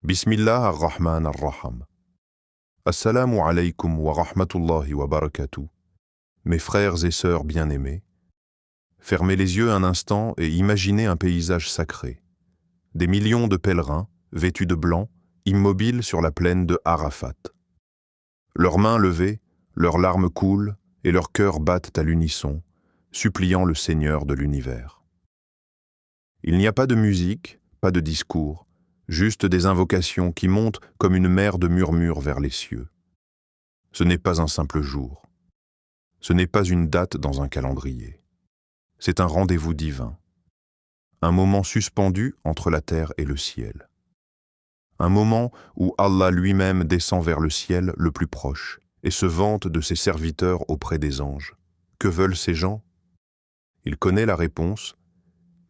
Bismillah ar-Rahman ar-Rahim. Assalamu alaykum wa rahmatullahi wa barakatuh. Mes frères et sœurs bien-aimés, fermez les yeux un instant et imaginez un paysage sacré. Des millions de pèlerins, vêtus de blanc, immobiles sur la plaine de Arafat. Leurs mains levées, leurs larmes coulent et leurs cœurs battent à l'unisson, suppliant le Seigneur de l'univers. Il n'y a pas de musique, pas de discours, juste des invocations qui montent comme une mer de murmures vers les cieux. Ce n'est pas un simple jour. Ce n'est pas une date dans un calendrier. C'est un rendez-vous divin. Un moment suspendu entre la terre et le ciel. Un moment où Allah lui-même descend vers le ciel le plus proche et se vante de ses serviteurs auprès des anges. Que veulent ces gens? Il connaît la réponse,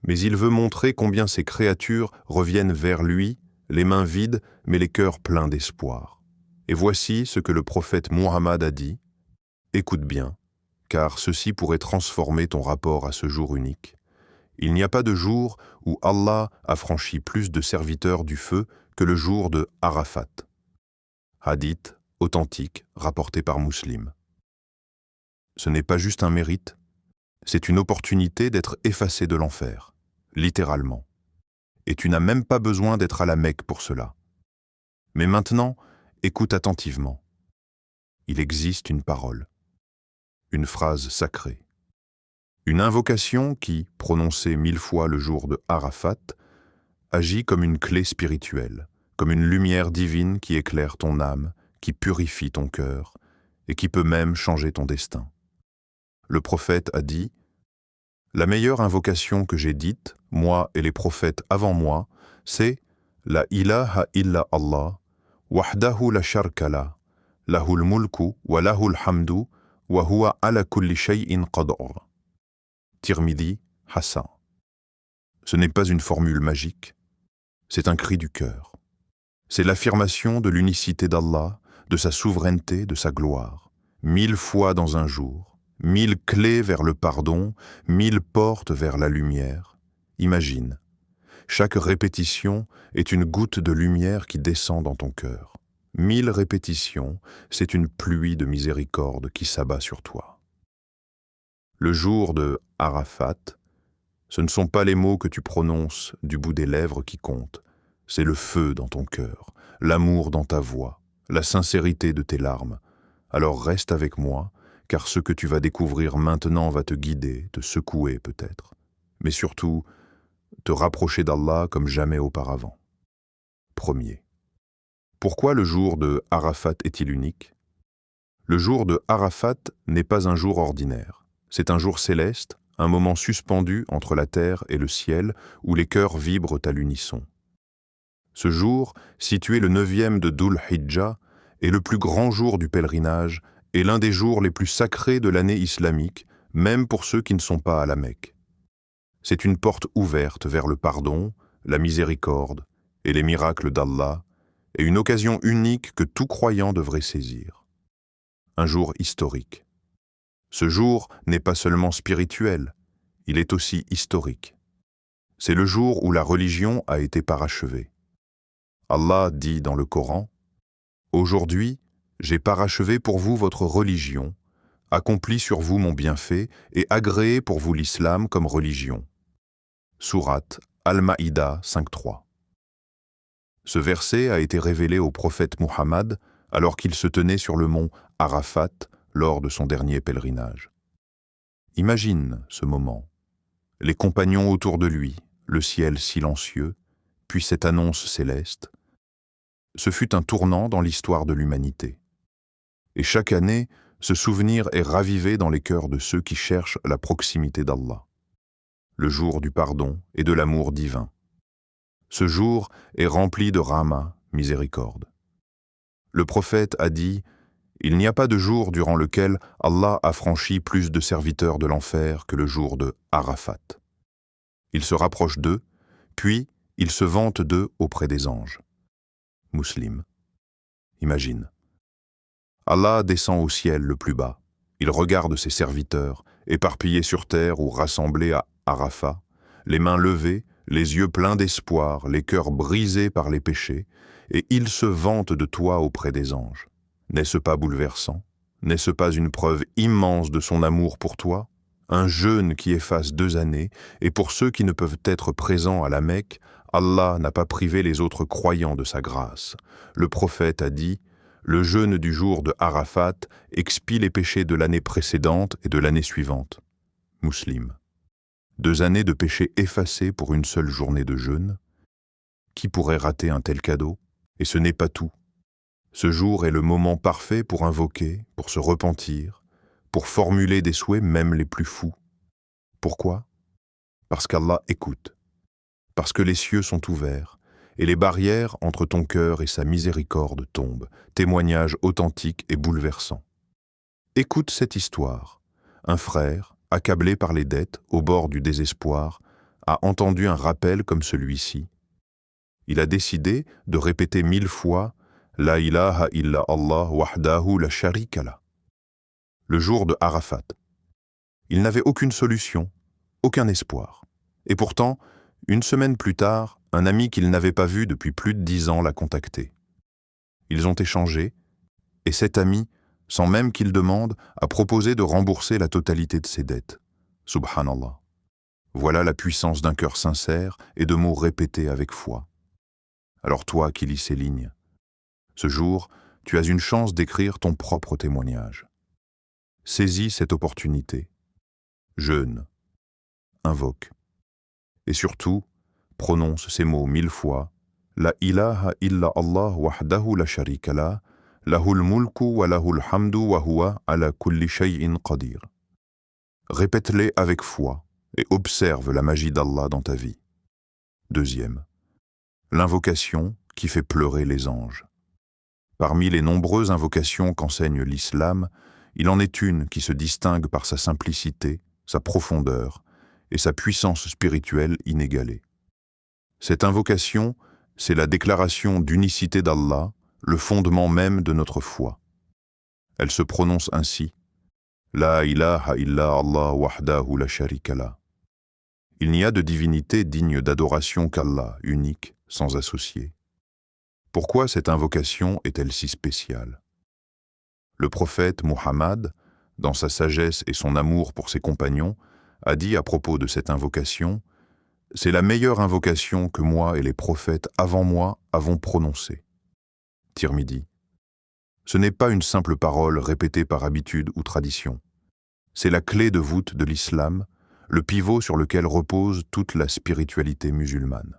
mais il veut montrer combien ces créatures reviennent vers lui, les mains vides, mais les cœurs pleins d'espoir. Et voici ce que le prophète Muhammad a dit. Écoute bien, car ceci pourrait transformer ton rapport à ce jour unique. Il n'y a pas de jour où Allah a franchi plus de serviteurs du feu que le jour de Arafat. Hadith authentique rapporté par Muslim. Ce n'est pas juste un mérite, c'est une opportunité d'être effacé de l'enfer, littéralement. Et tu n'as même pas besoin d'être à la Mecque pour cela. Mais maintenant, écoute attentivement. Il existe une parole, une phrase sacrée, une invocation qui, prononcée 1000 fois le jour de Arafat, agit comme une clé spirituelle, comme une lumière divine qui éclaire ton âme, qui purifie ton cœur et qui peut même changer ton destin. Le prophète a dit « La meilleure invocation que j'ai dite, moi et les prophètes avant moi, c'est « La ilaha illa Allah, wahdahu la sharka la, lahul mulku wa lahul hamdu, wa huwa ala kulli shay'in qadr » Tirmidhi, Hassan. Ce n'est pas une formule magique, c'est un cri du cœur. C'est l'affirmation de l'unicité d'Allah, de sa souveraineté, de sa gloire. 1000 fois dans un jour, 1000 clés vers le pardon, 1000 portes vers la lumière. Imagine, chaque répétition est une goutte de lumière qui descend dans ton cœur. 1000 répétitions, c'est une pluie de miséricorde qui s'abat sur toi. Le jour de Arafat, ce ne sont pas les mots que tu prononces du bout des lèvres qui comptent, c'est le feu dans ton cœur, l'amour dans ta voix, la sincérité de tes larmes. Alors reste avec moi, car ce que tu vas découvrir maintenant va te guider, te secouer peut-être, mais surtout te rapprocher d'Allah comme jamais auparavant. Premier. Pourquoi le jour de Arafat est-il unique? Le jour de Arafat n'est pas un jour ordinaire. C'est un jour céleste, un moment suspendu entre la terre et le ciel où les cœurs vibrent à l'unisson. Ce jour, situé le 9e de Dhul Hijjah, est le plus grand jour du pèlerinage et l'un des jours les plus sacrés de l'année islamique, même pour ceux qui ne sont pas à la Mecque. C'est une porte ouverte vers le pardon, la miséricorde et les miracles d'Allah, et une occasion unique que tout croyant devrait saisir. Un jour historique. Ce jour n'est pas seulement spirituel, il est aussi historique. C'est le jour où la religion a été parachevée. Allah dit dans le Coran, « Aujourd'hui, j'ai parachevé pour vous votre religion, accompli sur vous mon bienfait et agréé pour vous l'islam comme religion. » Sourate Al-Maïda 5.3. Ce verset a été révélé au prophète Muhammad alors qu'il se tenait sur le mont Arafat lors de son dernier pèlerinage. Imagine ce moment, les compagnons autour de lui, le ciel silencieux, puis cette annonce céleste. Ce fut un tournant dans l'histoire de l'humanité. Et chaque année, ce souvenir est ravivé dans les cœurs de ceux qui cherchent la proximité d'Allah. Le jour du pardon et de l'amour divin. Ce jour est rempli de rahma, miséricorde. Le prophète a dit « Il n'y a pas de jour durant lequel Allah a franchi plus de serviteurs de l'enfer que le jour de Arafat. Il se rapproche d'eux, puis il se vante d'eux auprès des anges. » Muslim. Imagine. Allah descend au ciel le plus bas. Il regarde ses serviteurs, éparpillés sur terre ou rassemblés à Arafat, les mains levées, les yeux pleins d'espoir, les cœurs brisés par les péchés, et il se vante de toi auprès des anges. N'est-ce pas bouleversant? N'est-ce pas une preuve immense de son amour pour toi? Un jeûne qui efface 2 années, et pour ceux qui ne peuvent être présents à la Mecque, Allah n'a pas privé les autres croyants de sa grâce. Le prophète a dit: « Le jeûne du jour de Arafat expie les péchés de l'année précédente et de l'année suivante. » Muslim. 2 années de péchés effacés pour une seule journée de jeûne? Qui pourrait rater un tel cadeau? Et ce n'est pas tout. Ce jour est le moment parfait pour invoquer, pour se repentir, pour formuler des souhaits même les plus fous. Pourquoi? Parce qu'Allah écoute, parce que les cieux sont ouverts, et les barrières entre ton cœur et sa miséricorde tombent, témoignage authentique et bouleversant. Écoute cette histoire. Un frère, accablé par les dettes, au bord du désespoir, a entendu un rappel comme celui-ci. Il a décidé de répéter 1000 fois « La ilaha illa Allah wahdahu la sharika lah » le jour de Arafat. Il n'avait aucune solution, aucun espoir. Et pourtant, 1 semaine plus tard, un ami qu'il n'avait pas vu depuis plus de 10 ans l'a contacté. Ils ont échangé, et cet ami, sans même qu'il demande, a proposé de rembourser la totalité de ses dettes. Subhanallah. Voilà la puissance d'un cœur sincère et de mots répétés avec foi. Alors toi qui lis ces lignes, ce jour, tu as une chance d'écrire ton propre témoignage. Saisis cette opportunité. Jeûne, invoque. Et surtout, prononce ces mots 1000 fois. La ilaha illa Allah wahdahu la sharika lah, lahul mulku wa lahul hamdu wa huwa ala kulli shay'in qadir. Répète-les avec foi et observe la magie d'Allah dans ta vie. Deuxième, l'invocation qui fait pleurer les anges. Parmi les nombreuses invocations qu'enseigne l'islam, il en est une qui se distingue par sa simplicité, sa profondeur et sa puissance spirituelle inégalée. Cette invocation, c'est la déclaration d'unicité d'Allah, le fondement même de notre foi. Elle se prononce ainsi: La ilaha illa Allah wahdahu la sharika lah. Il n'y a de divinité digne d'adoration qu'Allah, unique, sans associé. Pourquoi cette invocation est-elle si spéciale? Le prophète Muhammad, dans sa sagesse et son amour pour ses compagnons, a dit à propos de cette invocation: « C'est la meilleure invocation que moi et les prophètes avant moi avons prononcée. » Tirmidhi. Ce n'est pas une simple parole répétée par habitude ou tradition. C'est la clé de voûte de l'islam, le pivot sur lequel repose toute la spiritualité musulmane.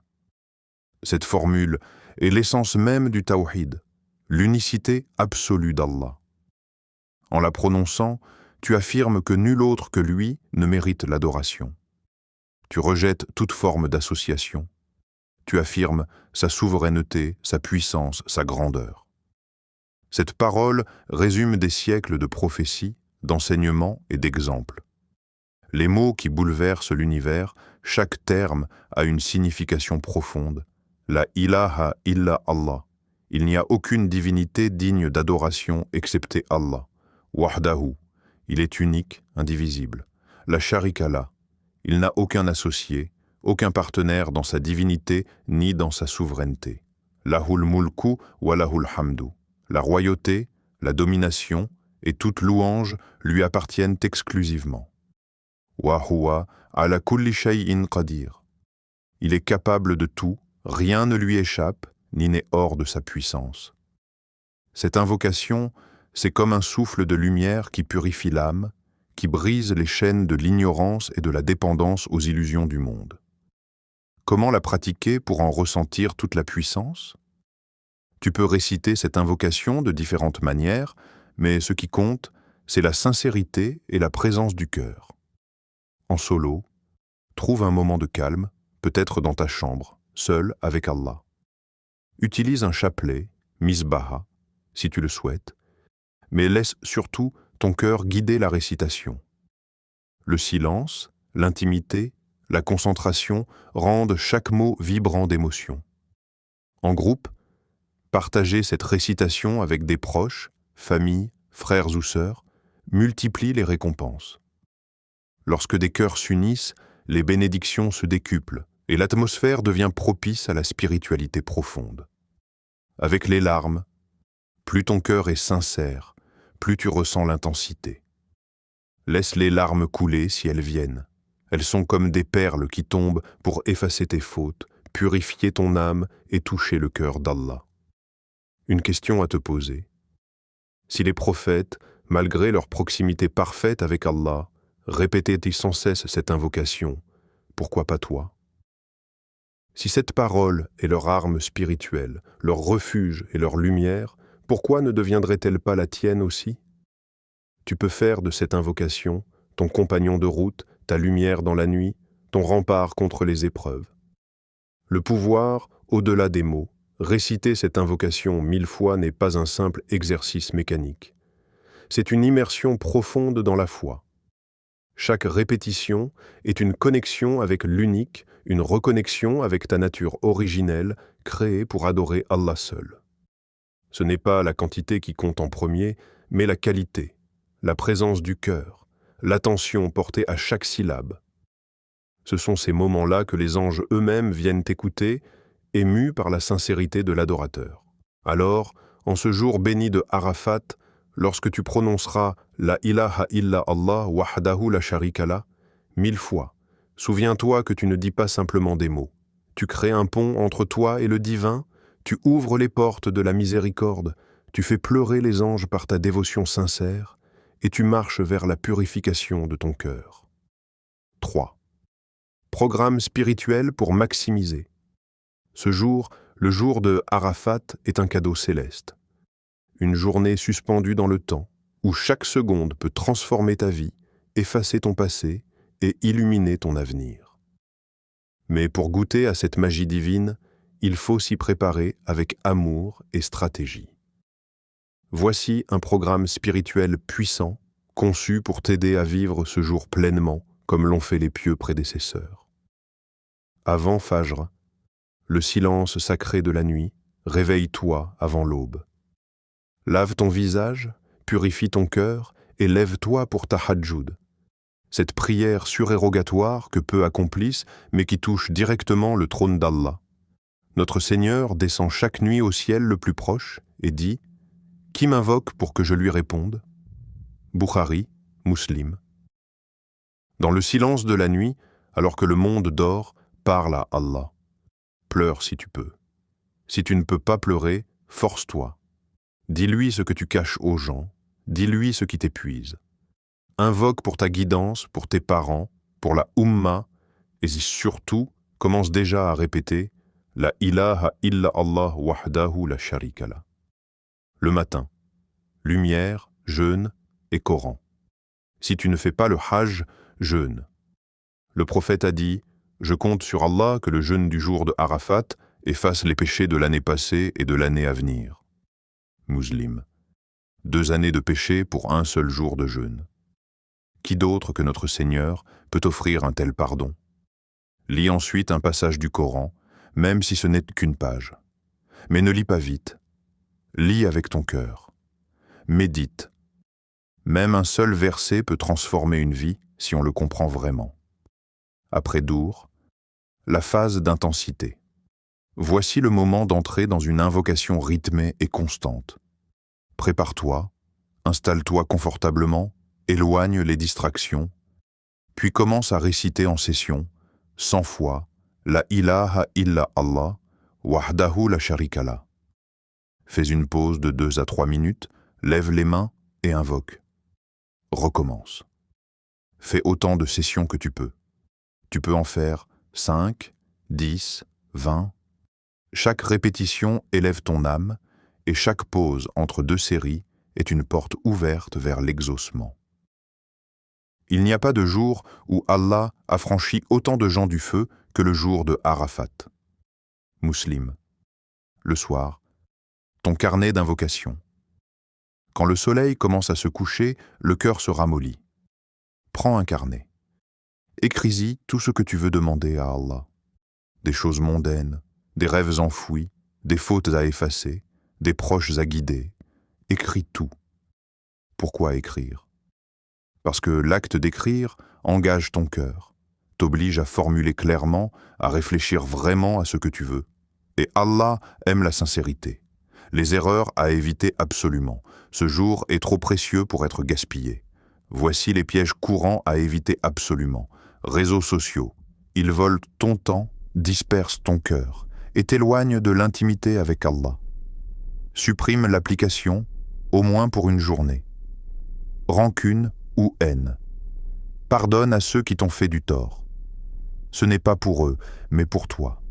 Cette formule est l'essence même du tawhid, l'unicité absolue d'Allah. En la prononçant, tu affirmes que nul autre que lui ne mérite l'adoration. Tu rejettes toute forme d'association. Tu affirmes sa souveraineté, sa puissance, sa grandeur. Cette parole résume des siècles de prophéties, d'enseignements et d'exemples. Les mots qui bouleversent l'univers, chaque terme a une signification profonde. La ilaha illa Allah. Il n'y a aucune divinité digne d'adoration excepté Allah. Wahdahu. Il est unique, indivisible. La sharika lah. Il n'a aucun associé, aucun partenaire dans sa divinité ni dans sa souveraineté. Lahul mulku wa lahul hamdu. La royauté, la domination et toute louange lui appartiennent exclusivement. Wa huwa ala kulli shay'in qadir. Il est capable de tout, rien ne lui échappe, ni n'est hors de sa puissance. Cette invocation, c'est comme un souffle de lumière qui purifie l'âme, qui brise les chaînes de l'ignorance et de la dépendance aux illusions du monde. Comment la pratiquer pour en ressentir toute la puissance? Tu peux réciter cette invocation de différentes manières, mais ce qui compte, c'est la sincérité et la présence du cœur. En solo, trouve un moment de calme, peut-être dans ta chambre, seul avec Allah. Utilise un chapelet, misbaha, si tu le souhaites, mais laisse surtout ton cœur guider la récitation. Le silence, l'intimité, la concentration rendent chaque mot vibrant d'émotion. En groupe, partager cette récitation avec des proches, famille, frères ou sœurs, multiplie les récompenses. Lorsque des cœurs s'unissent, les bénédictions se décuplent et l'atmosphère devient propice à la spiritualité profonde. avec les larmes. Plus ton cœur est sincère, plus tu ressens l'intensité. Laisse les larmes couler si elles viennent. Elles sont comme des perles qui tombent pour effacer tes fautes, purifier ton âme et toucher le cœur d'Allah. Une question à te poser. Si les prophètes, malgré leur proximité parfaite avec Allah, répétaient sans cesse cette invocation, pourquoi pas toi? Si cette parole est leur arme spirituelle, leur refuge et leur lumière, pourquoi ne deviendrait-elle pas la tienne aussi? Tu peux faire de cette invocation ton compagnon de route, ta lumière dans la nuit, ton rempart contre les épreuves. Le pouvoir, au-delà des mots, réciter cette invocation 1000 fois n'est pas un simple exercice mécanique. C'est une immersion profonde dans la foi. Chaque répétition est une connexion avec l'unique, une reconnexion avec ta nature originelle, créée pour adorer Allah seul. Ce n'est pas la quantité qui compte en premier, mais la qualité, la présence du cœur, l'attention portée à chaque syllabe. Ce sont ces moments-là que les anges eux-mêmes viennent écouter, émus par la sincérité de l'adorateur. Alors, en ce jour béni de Arafat, lorsque tu prononceras la ilaha illa Allah wahdahu la sharika lah 1000 fois, souviens-toi que tu ne dis pas simplement des mots. Tu crées un pont entre toi et le divin, tu ouvres les portes de la miséricorde, tu fais pleurer les anges par ta dévotion sincère, et tu marches vers la purification de ton cœur. 3. Programme spirituel pour maximiser. Ce jour, le jour de Arafat, est un cadeau céleste. Une journée suspendue dans le temps, où chaque seconde peut transformer ta vie, effacer ton passé et illuminer ton avenir. Mais pour goûter à cette magie divine, il faut s'y préparer avec amour et stratégie. Voici un programme spirituel puissant, conçu pour t'aider à vivre ce jour pleinement, comme l'ont fait les pieux prédécesseurs. Avant Fajr, le silence sacré de la nuit, réveille-toi avant l'aube. Lave ton visage, purifie ton cœur et lève-toi pour tahajjud. Cette prière surérogatoire que peu accomplissent, mais qui touche directement le trône d'Allah. Notre Seigneur descend chaque nuit au ciel le plus proche et dit « Qui m'invoque pour que je lui réponde ?» Bukhari, Muslim. Dans le silence de la nuit, alors que le monde dort, parle à Allah. Pleure si tu peux. Si tu ne peux pas pleurer, force-toi. Dis-lui ce que tu caches aux gens, dis-lui ce qui t'épuise. Invoque pour ta guidance, pour tes parents, pour la Ummah, et surtout, commence déjà à répéter la ilaha illa Allah wahdahu la sharika lah. Le matin, lumière, jeûne et Coran. Si tu ne fais pas le Hajj, jeûne. Le prophète a dit « Je compte sur Allah que le jeûne du jour de Arafat efface les péchés de l'année passée et de l'année à venir. » Muslim. 2 années de péché pour un seul jour de jeûne. Qui d'autre que notre Seigneur peut offrir un tel pardon? Lis ensuite un passage du Coran, même si ce n'est qu'une page. Mais ne lis pas vite. Lis avec ton cœur. Médite. Même un seul verset peut transformer une vie si on le comprend vraiment. Après Dour, la phase d'intensité. Voici le moment d'entrer dans une invocation rythmée et constante. Prépare-toi, installe-toi confortablement, éloigne les distractions, puis commence à réciter en session, 100 fois, la ilaha illa Allah, wahdahu la sharika lah. Fais une pause de 2 à 3 minutes, lève les mains et invoque. Recommence. Fais autant de sessions que tu peux. Tu peux en faire 5, 10, 20. Chaque répétition élève ton âme et chaque pause entre 2 séries est une porte ouverte vers l'exaucement. Il n'y a pas de jour où Allah a franchi autant de gens du feu que le jour de Arafat. Muslim. Le soir, ton carnet d'invocation. Quand le soleil commence à se coucher, le cœur se ramollit. Prends un carnet. Écris-y tout ce que tu veux demander à Allah. Des choses mondaines, des rêves enfouis, des fautes à effacer, des proches à guider. Écris tout. Pourquoi écrire? Parce que l'acte d'écrire engage ton cœur, t'oblige à formuler clairement, à réfléchir vraiment à ce que tu veux. Et Allah aime la sincérité. les erreurs à éviter absolument. Ce jour est trop précieux pour être gaspillé. Voici les pièges courants à éviter absolument. Réseaux sociaux. Ils volent ton temps, dispersent ton cœur et t'éloignent de l'intimité avec Allah. Supprime l'application, au moins pour une journée. Rancune ou haine. Pardonne à ceux qui t'ont fait du tort. Ce n'est pas pour eux, mais pour toi.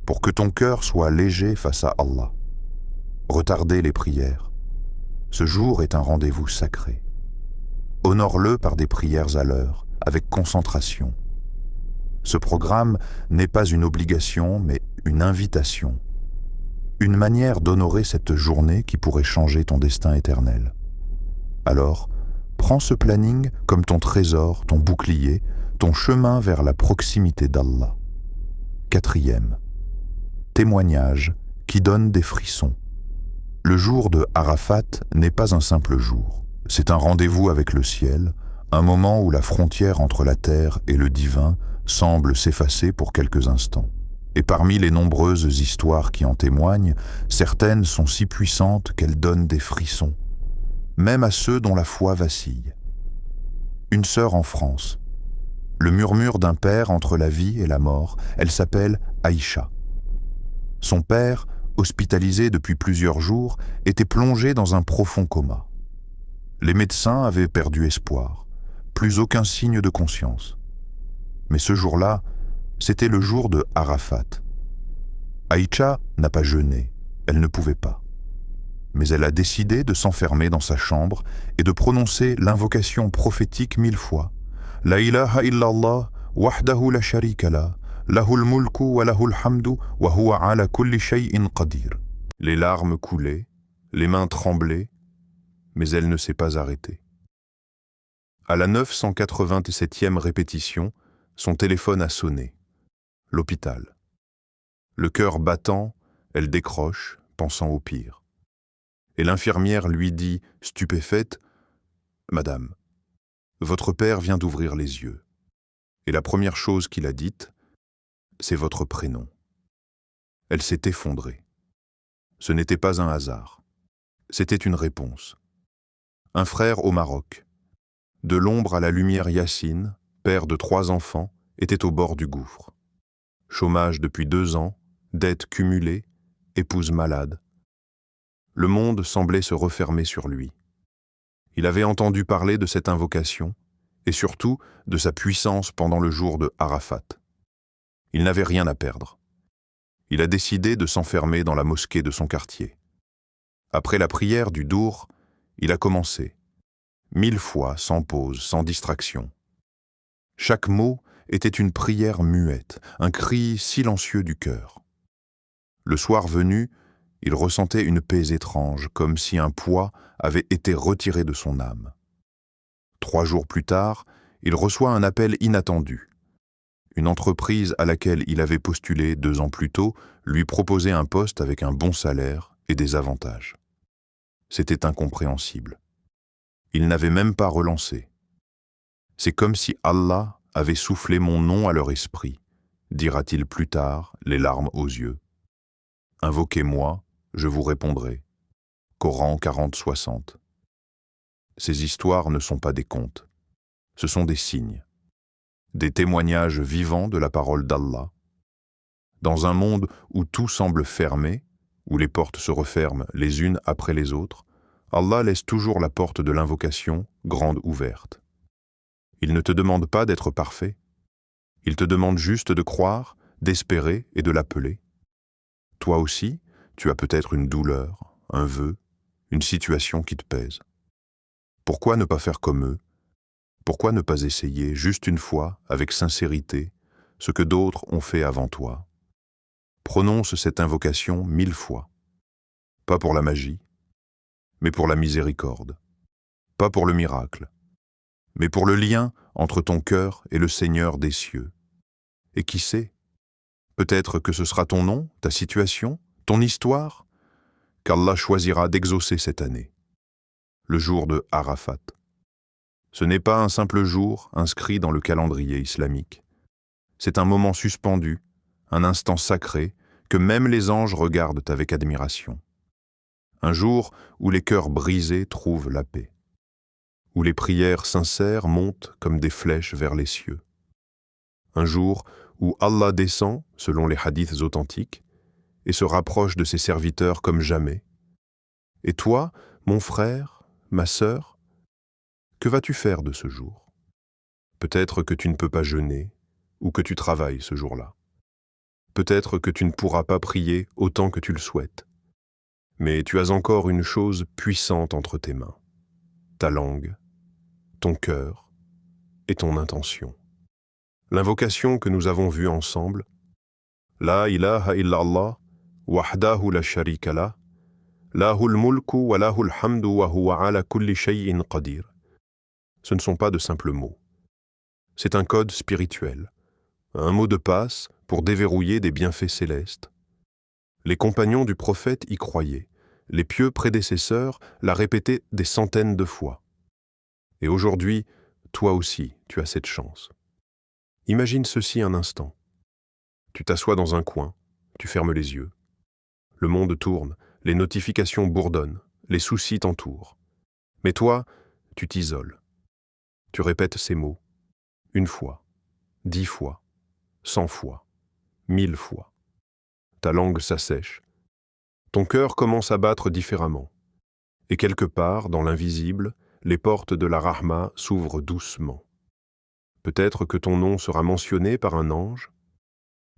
Pour que ton cœur soit léger face à Allah. Retardez les prières. Ce jour est un rendez-vous sacré. Honore-le par des prières à l'heure, avec concentration. Ce programme n'est pas une obligation, mais une invitation. Une manière d'honorer cette journée qui pourrait changer ton destin éternel. Alors, prends ce planning comme ton trésor, ton bouclier, ton chemin vers la proximité d'Allah. 4e. Témoignage qui donne des frissons. Le jour de Arafat n'est pas un simple jour. C'est un rendez-vous avec le ciel, un moment où la frontière entre la terre et le divin semble s'effacer pour quelques instants. Et parmi les nombreuses histoires qui en témoignent, certaines sont si puissantes qu'elles donnent des frissons, même à ceux dont la foi vacille. Une sœur en France. Le murmure d'un père entre la vie et la mort, elle s'appelle Aïcha. Son père, hospitalisé depuis plusieurs jours, était plongé dans un profond coma. Les médecins avaient perdu espoir, plus aucun signe de conscience. Mais ce jour-là, c'était le jour de Arafat. Aïcha n'a pas jeûné, elle ne pouvait pas. Mais elle a décidé de s'enfermer dans sa chambre et de prononcer l'invocation prophétique 1000 fois. La ilaha illallah, wahdahu la sharika la, lahul mulku wa lahul hamdu wa huwa ala kulli shay'in qadir. Les larmes coulaient, les mains tremblaient, mais elle ne s'est pas arrêtée. À la 987e répétition, son téléphone a sonné. L'hôpital. Le cœur battant, elle décroche, pensant au pire. Et l'infirmière lui dit, stupéfaite, « Madame, votre père vient d'ouvrir les yeux. Et la première chose qu'il a dite, c'est votre prénom. » Elle s'est effondrée. Ce n'était pas un hasard. C'était une réponse. Un frère au Maroc. De l'ombre à la lumière, Yassine, père de 3 enfants, était au bord du gouffre. Chômage depuis 2 ans, dettes cumulées, épouse malade. Le monde semblait se refermer sur lui. Il avait entendu parler de cette invocation, et surtout de sa puissance pendant le jour de Arafat. Il n'avait rien à perdre. Il a décidé de s'enfermer dans la mosquée de son quartier. Après la prière du Dour, il a commencé, 1000 fois, sans pause, sans distraction. Chaque mot était une prière muette, un cri silencieux du cœur. Le soir venu, il ressentait une paix étrange, comme si un poids avait été retiré de son âme. 3 jours plus tard, il reçoit un appel inattendu. Une entreprise à laquelle il avait postulé 2 ans plus tôt lui proposait un poste avec un bon salaire et des avantages. C'était incompréhensible. Il n'avait même pas relancé. C'est comme si Allah avait soufflé mon nom à leur esprit, dira-t-il plus tard, les larmes aux yeux. Invoquez-moi, je vous répondrai. Coran 40-60. Ces histoires ne sont pas des contes. Ce sont des signes, des témoignages vivants de la parole d'Allah. Dans un monde où tout semble fermé, où les portes se referment les unes après les autres, Allah laisse toujours la porte de l'invocation grande ouverte. Il ne te demande pas d'être parfait. Il te demande juste de croire, d'espérer et de l'appeler. Toi aussi, tu as peut-être une douleur, un vœu, une situation qui te pèse. Pourquoi ne pas faire comme eux? Pourquoi ne pas essayer, juste une fois, avec sincérité, ce que d'autres ont fait avant toi? Prononce cette invocation 1000 fois. Pas pour la magie, mais pour la miséricorde. Pas pour le miracle, mais pour le lien entre ton cœur et le Seigneur des cieux. Et qui sait? Peut-être que ce sera ton nom, ta situation, ton histoire, qu'Allah choisira d'exaucer cette année, le jour de Arafat. Ce n'est pas un simple jour inscrit dans le calendrier islamique. C'est un moment suspendu, un instant sacré, que même les anges regardent avec admiration. Un jour où les cœurs brisés trouvent la paix, où les prières sincères montent comme des flèches vers les cieux. Un jour où Allah descend, selon les hadiths authentiques, et se rapproche de ses serviteurs comme jamais. Et toi, mon frère, ma sœur, que vas-tu faire de ce jour? Peut-être que tu ne peux pas jeûner, ou que tu travailles ce jour-là. Peut-être que tu ne pourras pas prier autant que tu le souhaites. Mais tu as encore une chose puissante entre tes mains, ta langue, ton cœur et ton intention. L'invocation que nous avons vue ensemble, La ilaha illallah, wahdahu la sharika lah, lahul mulku wa lahul hamdu wa huwa ala kulli shay'in qadir. Ce ne sont pas de simples mots. C'est un code spirituel, un mot de passe pour déverrouiller des bienfaits célestes. Les compagnons du prophète y croyaient, les pieux prédécesseurs la répétaient des centaines de fois. Et aujourd'hui, toi aussi, tu as cette chance. Imagine ceci un instant. Tu t'assois dans un coin, tu fermes les yeux. Le monde tourne, les notifications bourdonnent, les soucis t'entourent. Mais toi, tu t'isoles. Tu répètes ces mots, 1 fois, 10 fois, 100 fois, 1000 fois. Ta langue s'assèche. Ton cœur commence à battre différemment. Et quelque part, dans l'invisible, les portes de la Rahma s'ouvrent doucement. Peut-être que ton nom sera mentionné par un ange.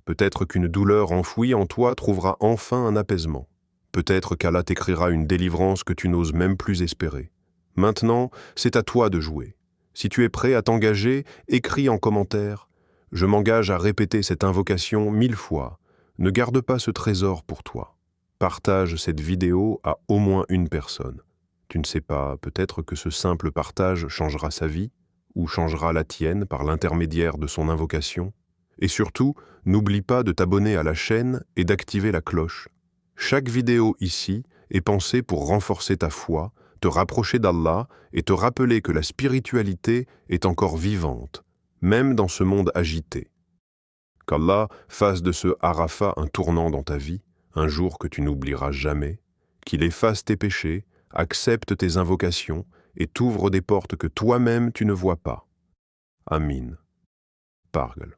Peut-être qu'une douleur enfouie en toi trouvera enfin un apaisement. Peut-être qu'Allah t'écrira une délivrance que tu n'oses même plus espérer. Maintenant, c'est à toi de jouer. Si tu es prêt à t'engager, écris en commentaire « Je m'engage à répéter cette invocation 1000 fois. Ne garde pas ce trésor pour toi. Partage cette vidéo à au moins une personne. Tu ne sais pas, peut-être que ce simple partage changera sa vie ou changera la tienne par l'intermédiaire de son invocation. Et surtout, n'oublie pas de t'abonner à la chaîne et d'activer la cloche. Chaque vidéo ici est pensée pour renforcer ta foi, te rapprocher d'Allah et te rappeler que la spiritualité est encore vivante, même dans ce monde agité. Qu'Allah fasse de ce Arafat un tournant dans ta vie, un jour que tu n'oublieras jamais, qu'il efface tes péchés, accepte tes invocations et t'ouvre des portes que toi-même tu ne vois pas. Amin. Pargle.